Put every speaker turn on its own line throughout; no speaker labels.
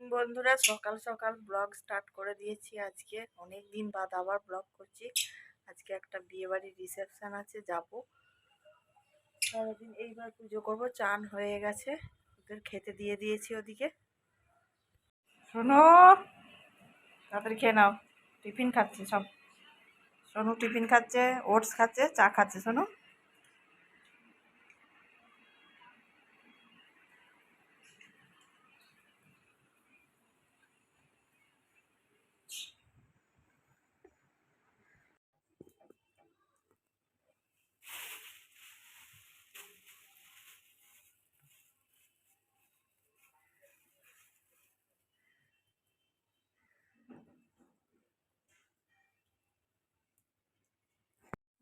বন্ধুরা, সকাল সকাল ব্লগ স্টার্ট করে দিয়েছি। আজকে অনেক দিন বাদ আবার ব্লগ করছি। আজকে একটা বিয়ে বাড়ির রিসেপশন আছে, যাব। সারাদিন এইবার পুজো করবো। চান হয়ে গেছে, ওদের খেতে দিয়ে দিয়েছি ওদিকে। শোনো, তাড়াতাড়ি খেয়ে নাও। টিফিন খাচ্ছে সব। সোনু টিফিন খাচ্ছে, ওটস খাচ্ছে, চা খাচ্ছে। শোনো,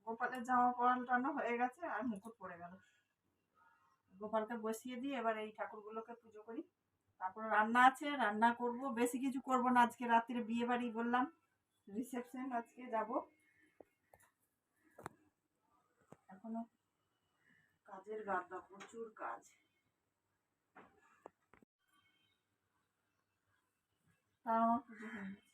গোপালের জামা পরানো হয়ে গেছে আর মুকুট পড়ে গেল। গোপালকে বসিয়ে দিয়ে এবার এই ঠাকুরগুলোকে পুজো করি। তারপর রান্না আছে, রান্না করব। বেশি কিছু করব না আজকে, রাত্রে বিয়ে বাড়ি বললাম, রিসেপশন আজকে যাব। এখনো কাজের গাদা, প্রচুর কাজ। তাও আমার পুজো হয়ে গেছে।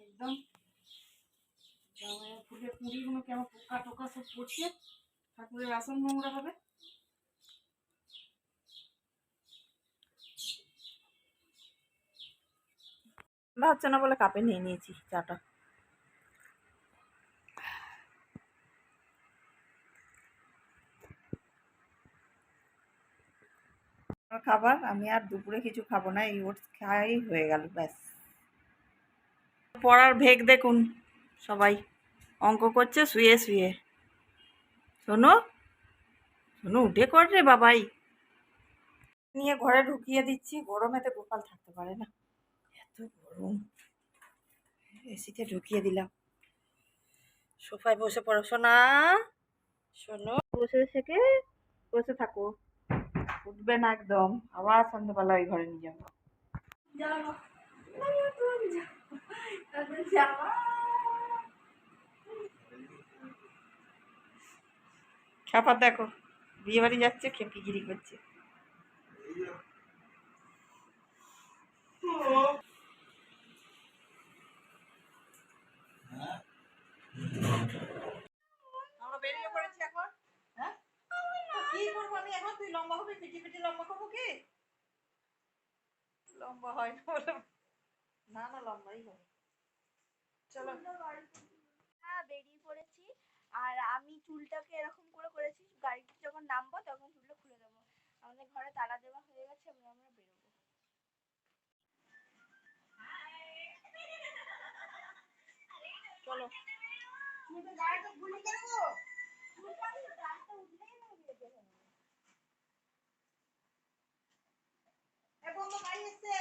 একদম ফুলের কুঁড়িগুলো কেমন পোকা টোকা সব পড়ছে। ঠাকুরের আসন নোংরা হবে। ঠান্ডা হচ্ছে না বলে কাপে নিয়ে নিয়েছি চাটা। খাবার আমি আর দুপুরে কিছু খাবো না, এই ওটস খাই হয়ে গেল ব্যাস। পড়ার ভেগ দেখুন সবাই, অঙ্ক করছে শুয়ে শুয়ে। শোনো, শোনো, উঠে কর রে বাবাই। নিয়ে ঘরে ঢুকিয়ে দিচ্ছি, গরমেতে গোপাল থাকতে পারে না, এত গরম। এসিতে ঢুকিয়ে দিলাম। সোফায় বসে পড়ো সোনা, শোনো, বসে থেকে বসে থাকো, উঠবে না একদম। আবার সন্ধ্যাবেলা ওই ঘরে নিয়ে যাবো। খ্যাপা দেখো, বিয়ে বাড়ি যাচ্ছে, খেপিগিরি করছে। আমরা বেরিয়ে পড়েছি এখন। হ্যাঁ, কি করবো আমি এখন? তুই লম্বা হবি, পিটি পিটি লম্বা করবো কি? লম্বা হয় না বলে, না না, লম্বাই হবে। চলো।
হ্যাঁ, বেরিয়ে পড়েছি। আর আমি চুলটাকে এরকম করে করেছি, গাড়িতে যখন নামবো তখন চুলটা খুলে দেবো। আমাদের ঘরে তালা দেওয়া হয়ে গেছে, আমরা বেরোবো।
চলো।
গাড়িটা খুলে দেবো। চুলটা গাড়িটা উঠলেই না বেরোতে হবে। এ বন্ধু গাড়ি এসছে।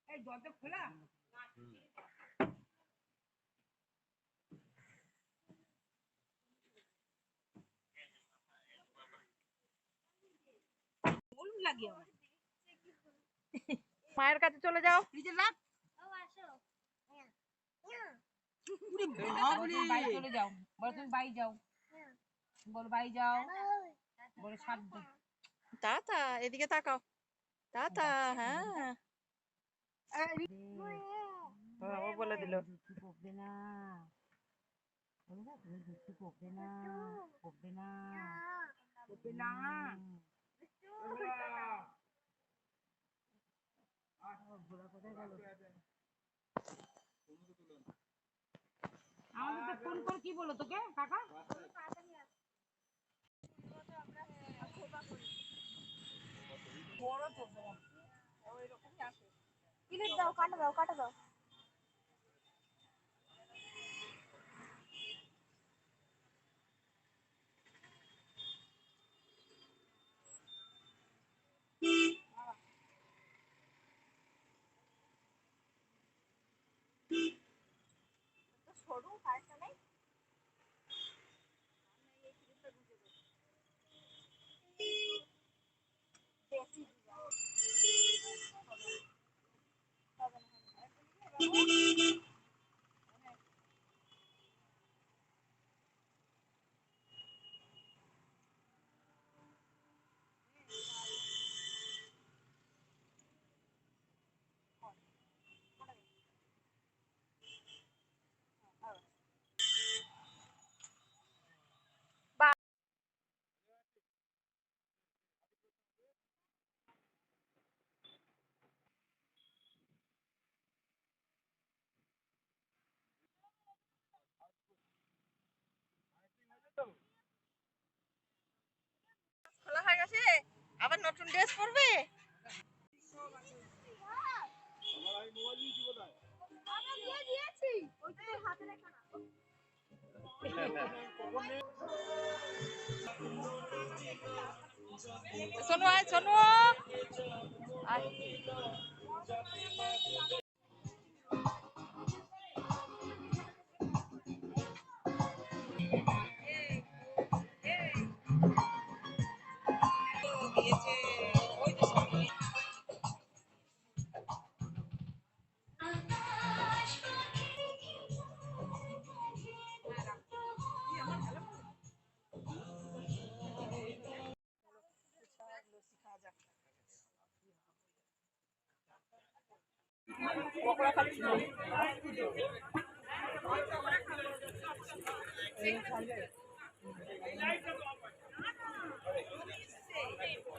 এই দরজা খোলা?
মায়ের কাছে চলে যাও।
নিজে লাগ। ও আসো।
বাই চলে যাও, বলো তুমি বাই যাও, বলো বাই যাও, বলে সাত দিন।
টাটা, এদিকে তাকাও। টাটা। হ্যাঁ, বাবা বলে দিল।
দুঃখী পড়বে না, বলো না তুমি দুঃখী পড়বে না, পড়বে না, পড়বে না। ঘোরা কোথায় গেল? কোন কোন কি বলো তোকে কাকা?
প্লেট দাও, কাটা দাও, কাটা দাও। সরু খাইছে নাই বেশি
খোলা হয়ে গেছে, আবার নতুন ড্রেস পরবে।
আমি দিয়ে দিয়েছি, ওই তো হাতে রেখো না।
সোনু আয়, সোনু আয়।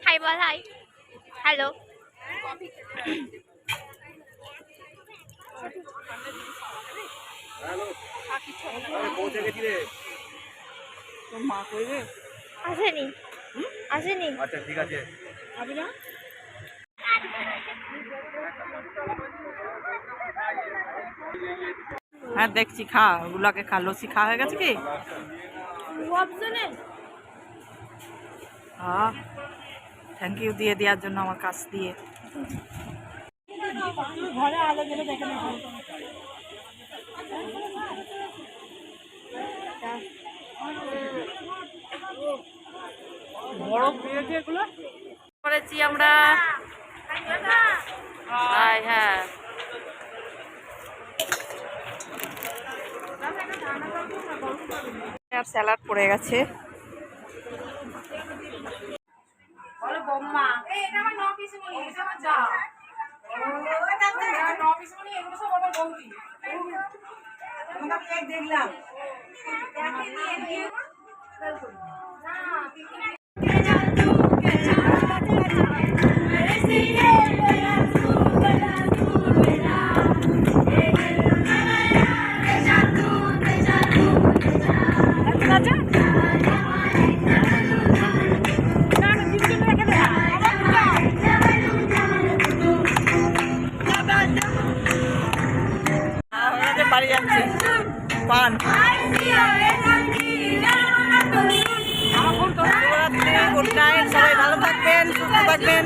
হাই বল, হাই, হ্যালো।
তোর মা করবে
আসেনি, আসেনি।
আচ্ছা ঠিক আছে।
খাবি না? হ্যাঁ দেখছি, খা ওগুলাকে খা। লস্যি খাওয়া হয়ে গেছে কি? হ্যাঁ, থ্যাংক ইউ দিয়ে দেওয়ার জন্য আমার কাছ দিয়ে।
ঘরে আলো গেলে দেখে না বরফ দিয়েছে এগুলো
করেছি আমরা। হ্যাঁ, আর স্যালাড পড়ে গেছে।
দেখলাম
বাড়ি যাচ্ছে পান। গুড নাইট, সবাই ভালো থাকবেন, সুস্থ থাকবেন।